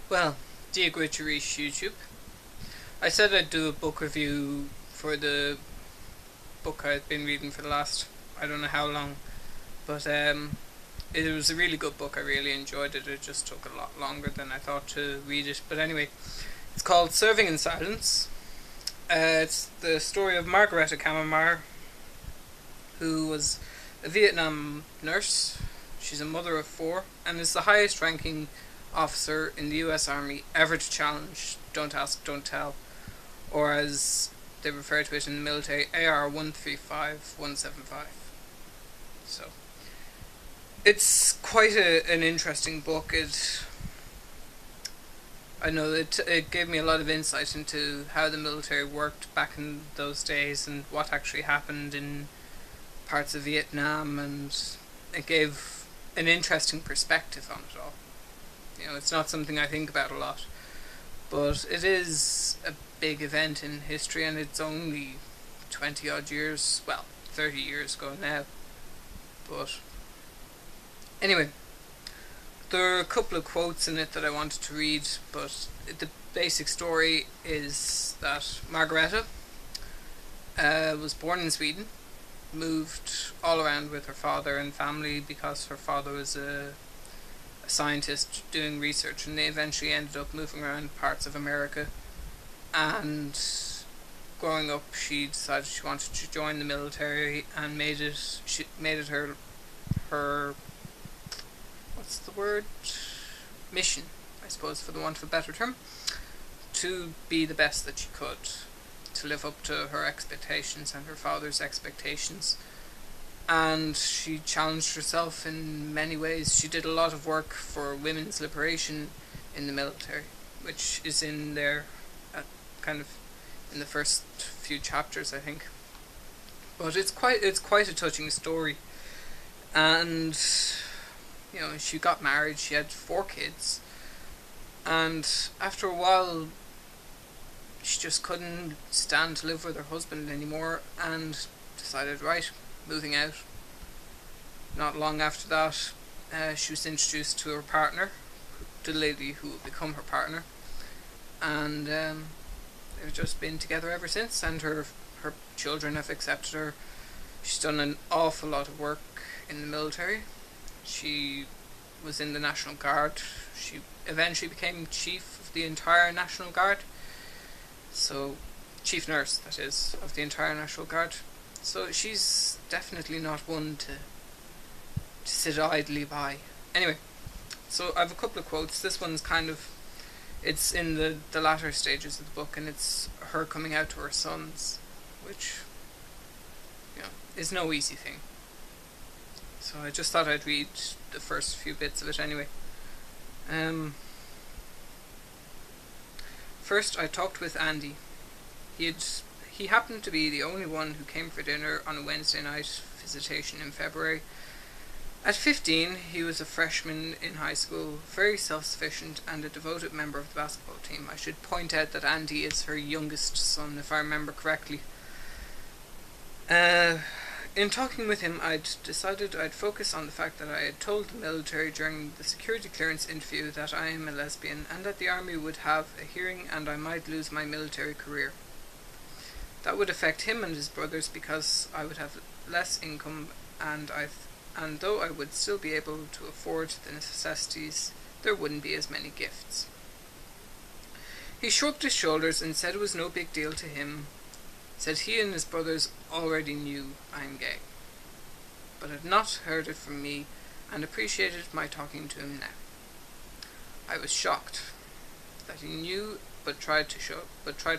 Well, dear Glitterish YouTube, I said I'd do a book review for the book I've been reading for the last I don't know how long, but it was a really good book. I really enjoyed it. It just took a lot longer than I thought to read it. But anyway, it's called Serving in Silence. It's the story of Margarethe, who was a Vietnam nurse. She's a mother of four and is the highest ranking officer in the US Army ever to challenge Don't Ask, Don't Tell, or as they refer to it in the military, AR 135175. So, it's quite an interesting book. I know that it gave me a lot of insight into how the military worked back in those days and what actually happened in parts of Vietnam, and it gave an interesting perspective on it all. You know, it's not something I think about a lot, but it is a big event in history, and it's only 20 odd years, well, 30 years ago now. But anyway, there are a couple of quotes in it that I wanted to read, but the basic story is that Margarethe was born in Sweden, moved all around with her father and family because her father was a scientist doing research, and they eventually ended up moving around parts of America. And growing up, she decided she wanted to join the military and made it her what's the word, mission, I suppose, for the want of a better term, to be the best that she could, to live up to her expectations and her father's expectations. And she challenged herself in many ways. She did a lot of work for women's liberation in the military, which is in there kind of in the first few chapters, I think. But it's quite a touching story. And you know, she got married, she had 4 kids, and after a while she just couldn't stand to live with her husband anymore and decided, right, moving out. Not long after that, she was introduced to her partner, to the lady who would become her partner, and they've just been together ever since, and her children have accepted her. She's done an awful lot of work in the military. She was in the National Guard. She eventually became chief of the entire National Guard. So, chief nurse, that is, of the entire National Guard. So she's definitely not one to sit idly by. Anyway, so I have a couple of quotes. This one's it's in the latter stages of the book, and it's her coming out to her sons, which, you know, is no easy thing. So I just thought I'd read the first few bits of it anyway. First, I talked with Andy. He happened to be the only one who came for dinner on a Wednesday night visitation in February. At 15, he was a freshman in high school, very self-sufficient and a devoted member of the basketball team. I should point out that Andy is her youngest son, if I remember correctly. In talking with him, I'd decided I'd focus on the fact that I had told the military during the security clearance interview that I am a lesbian, and that the army would have a hearing and I might lose my military career. That would affect him and his brothers because I would have less income, and though I would still be able to afford the necessities, there wouldn't be as many gifts. He shrugged his shoulders and said it was no big deal to him, said he and his brothers already knew I'm gay, but had not heard it from me and appreciated my talking to him now. I was shocked that he knew but tried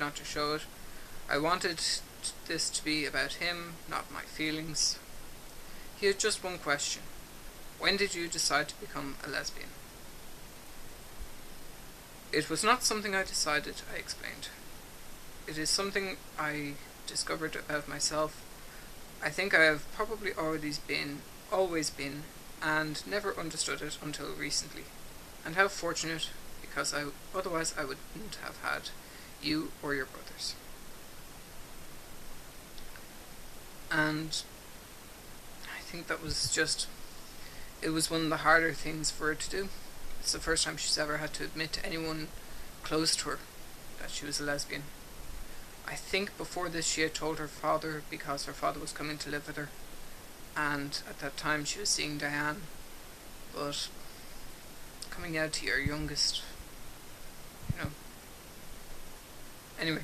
not to show it. I wanted this to be about him, not my feelings. He had just one question. When did you decide to become a lesbian? It was not something I decided, I explained. It is something I discovered about myself. I think I have probably always been, and never understood it until recently. And how fortunate, because otherwise I wouldn't have had you or your brothers. And I think that was it was one of the harder things for her to do. It's the first time she's ever had to admit to anyone close to her that she was a lesbian. I think before this she had told her father because her father was coming to live with her, and at that time she was seeing Diane. But coming out to your youngest, you know. Anyway,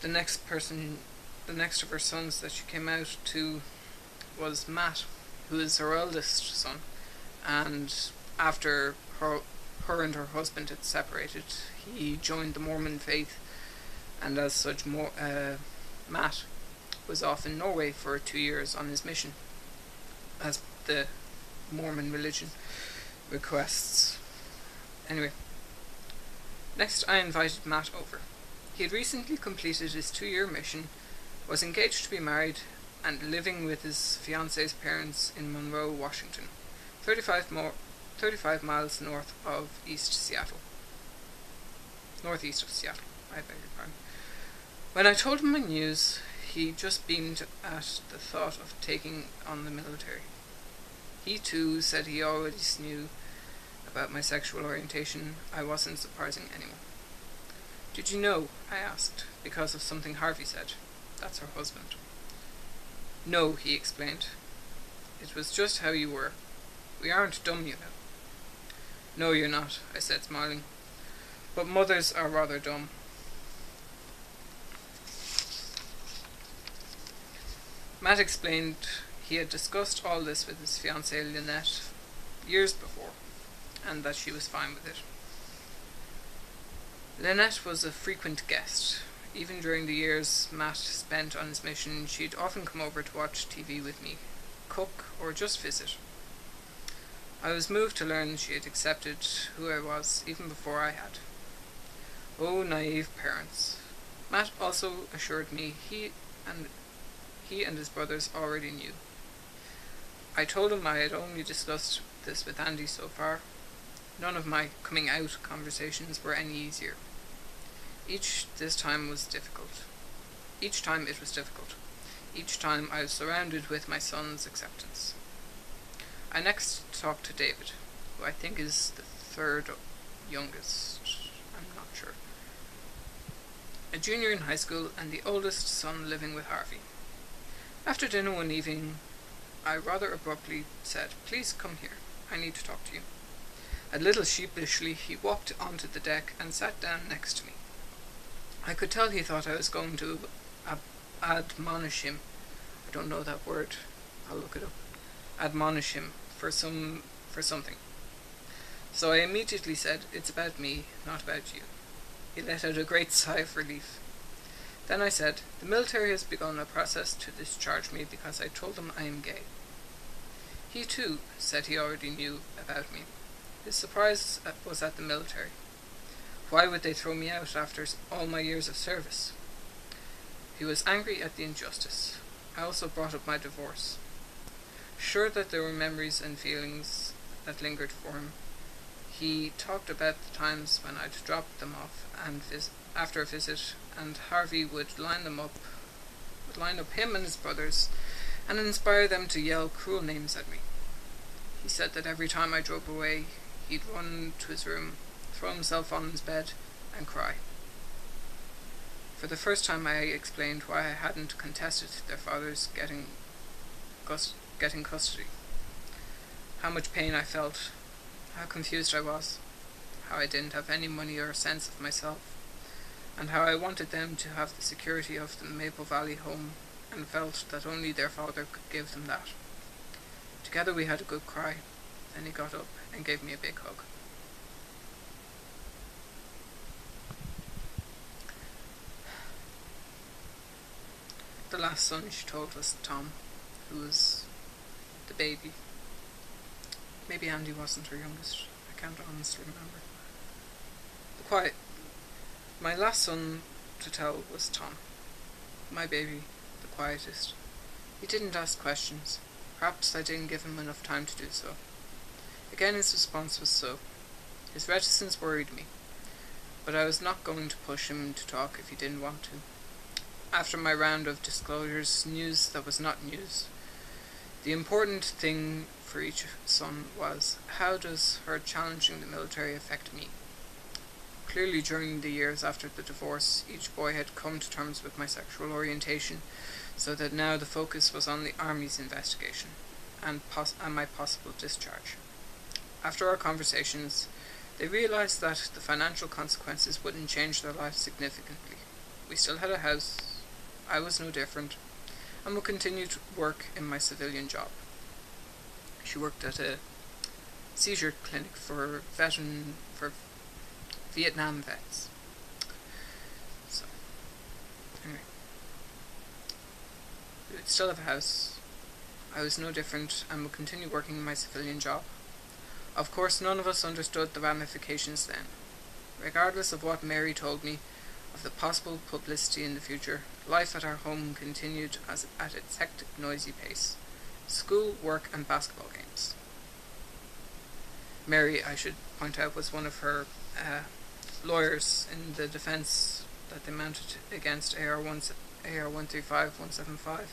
the next of her sons that she came out to was Matt, who is her eldest son, and after her and her husband had separated, he joined the Mormon faith, and as such, Matt was off in Norway for 2 years on his mission, as the Mormon religion requests. Anyway, next I invited Matt over. He had recently completed his 2-year mission, was engaged to be married, and living with his fiance's parents in Monroe, Washington, 35 miles northeast of Seattle. I beg your pardon. When I told him my news, he just beamed at the thought of taking on the military. He too said he already knew about my sexual orientation. I wasn't surprising anyone. Did you know? I asked, because of something Harvey said. That's her husband. No, he explained. It was just how you were. We aren't dumb, you know. No, you're not, I said, smiling. But mothers are rather dumb. Matt explained he had discussed all this with his fiancée Lynette years before, and that she was fine with it. Lynette was a frequent guest. Even during the years Matt spent on his mission, she'd often come over to watch TV with me, cook, or just visit. I was moved to learn she had accepted who I was even before I had. Oh, naive parents. Matt also assured me he and his brothers already knew. I told him I had only discussed this with Andy so far. None of my coming out conversations were any easier. Each time it was difficult. Each time I was surrounded with my son's acceptance. I next talked to David, who I think is the third youngest. I'm not sure. A junior in high school and the oldest son living with Harvey. After dinner one evening, I rather abruptly said, "Please come here. I need to talk to you." A little sheepishly, he walked onto the deck and sat down next to me. I could tell he thought I was going to admonish him. I don't know that word. I'll look it up. Admonish him for something. So I immediately said, "It's about me, not about you." He let out a great sigh of relief. Then I said, "The military has begun a process to discharge me because I told them I am gay." He too said he already knew about me. His surprise was at the military. Why would they throw me out after all my years of service? He was angry at the injustice. I also brought up my divorce. Sure that there were memories and feelings that lingered for him, he talked about the times when I'd dropped them off and after a visit, and Harvey would line up him and his brothers and inspire them to yell cruel names at me. He said that every time I drove away, he'd run to his room, throw himself on his bed, and cry. For the first time I explained why I hadn't contested their fathers getting custody. How much pain I felt, how confused I was, how I didn't have any money or sense of myself, and how I wanted them to have the security of the Maple Valley home and felt that only their father could give them that. Together we had a good cry. Then he got up and gave me a big hug. The last son she told was Tom, who was the baby. Maybe Andy wasn't her youngest. I can't honestly remember. My last son to tell was Tom, my baby, the quietest. He didn't ask questions. Perhaps I didn't give him enough time to do so. Again his response was so. His reticence worried me, but I was not going to push him to talk if he didn't want to. After my round of disclosures, news that was not news. The important thing for each son was, how does her challenging the military affect me? Clearly, during the years after the divorce, each boy had come to terms with my sexual orientation, so that now the focus was on the Army's investigation and my possible discharge. After our conversations, they realised that the financial consequences wouldn't change their lives significantly. We still had a house, I was no different, and would continue to work in my civilian job. She worked at a seizure clinic for Vietnam vets. So, anyway. We would still have a house, I was no different, and would continue working in my civilian job. Of course, none of us understood the ramifications then. Regardless of what Mary told me of the possible publicity in the future, life at our home continued at its hectic, noisy pace. School, work, and basketball games. Mary, I should point out, was one of her lawyers in the defence that they mounted against AR 135, 175.